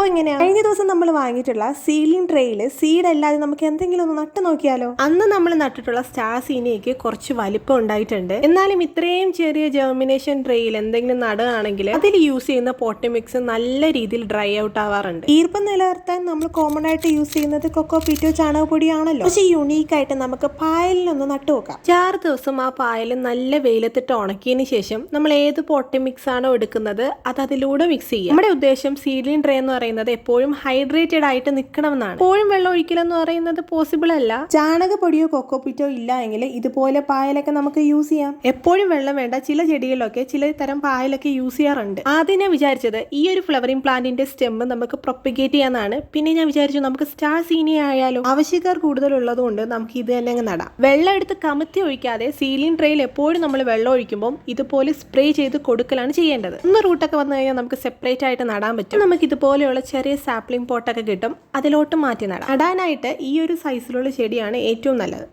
സംഭവം എങ്ങനെയാ? കഴിഞ്ഞ ദിവസം നമ്മൾ വാങ്ങിയിട്ടുള്ള സീലിംഗ് ട്രേയിൽ സീഡ് അല്ലാതെ നമുക്ക് എന്തെങ്കിലും ഒന്ന് നട്ടു നോക്കിയാലോ? അന്ന് നമ്മൾ നട്ടിട്ടുള്ള സ്റ്റാർ സീനിയയ്ക്ക് കുറച്ച് വലിപ്പം ഉണ്ടായിട്ടുണ്ട്. എന്നാലും ഇത്രയും ചെറിയ ജെർമിനേഷൻ ട്രേയിൽ എന്തെങ്കിലും നടുകയാണെങ്കിൽ അതിൽ യൂസ് ചെയ്യുന്ന പോട്ടി മിക്സ് നല്ല രീതിയിൽ ഡ്രൈ ഔട്ട് ആവാറുണ്ട്. ഈർപ്പം നിലനിർത്താൻ നമ്മൾ കോമൺ ആയിട്ട് യൂസ് ചെയ്യുന്നത് കൊക്കോ പീറ്റോ ചാണകപ്പൊടിയാണല്ലോ. പക്ഷെ യുണീക്ക് ആയിട്ട് നമുക്ക് പായലിനൊന്ന് നട്ടു നോക്കാം. 6 ദിവസം ആ പായൽ നല്ല വെയിലത്തിട്ട് ഉണക്കിയതിന് ശേഷം നമ്മൾ ഏത് പോട്ടി മിക്സ് ആണോ എടുക്കുന്നത് അത് അതിലൂടെ മിക്സ് ചെയ്യാം. നമ്മുടെ ഉദ്ദേശം സീലിംഗ് ട്രേ എന്ന് പറയുന്നത് എപ്പോഴും ഹൈഡ്രേറ്റഡ് ആയിട്ട് നിൽക്കണമെന്നാണ്. എപ്പോഴും വെള്ളം ഒഴിക്കലെന്ന് പറയുന്നത് പോസിബിൾ അല്ല. ചാണകപ്പൊടിയോ കൊക്കോ പീറ്റോ ഇല്ല എങ്കിൽ ഇതുപോലെ പായലൊക്കെ നമുക്ക് യൂസ് ചെയ്യാം. എപ്പോഴും വെള്ളം വേണ്ട ചില ചെടികളിലൊക്കെ ചില തരം പായലൊക്കെ യൂസ് ചെയ്യാറുണ്ട്. ആദ്യം ഞാൻ വിചാരിച്ചത് ഈ ഒരു ഫ്ലവറിംഗ് പ്ലാന്റിന്റെ സ്റ്റെം നമുക്ക് പ്രൊപ്പഗേറ്റ് ചെയ്യാനാണ്. പിന്നെ ഞാൻ വിചാരിച്ചു നമുക്ക് സ്റ്റാർ സീനിയ ആയാലോ, ആവശ്യക്കാർ കൂടുതലുള്ളത് കൊണ്ട് നമുക്ക് ഇത് തന്നെ അങ്ങ് നടാം. വെള്ളം എടുത്ത് കമത്തി ഒഴിക്കാതെ സീലിംഗ് ട്രേയിൽ എപ്പോഴും നമ്മൾ വെള്ളം ഒഴിക്കുമ്പോൾ ഇതുപോലെ സ്പ്രേ ചെയ്ത് കൊടുക്കലാണ് ചെയ്യേണ്ടത്. ഒന്ന് റൂട്ടൊക്കെ വന്നു കഴിഞ്ഞാൽ നമുക്ക് സെപ്പറേറ്റ് ആയിട്ട് നടാൻ പറ്റും. നമുക്ക് ഇതുപോലെയുള്ള ചെറിയ സാപ്ലിംഗ് പോട്ടൊക്കെ കിട്ടും, അതിലോട്ട് മാറ്റി നടാം. നടാനായിട്ട് ഈ ഒരു സൈസിലുള്ള ചെടിയാണ് ഏറ്റവും നല്ലത്.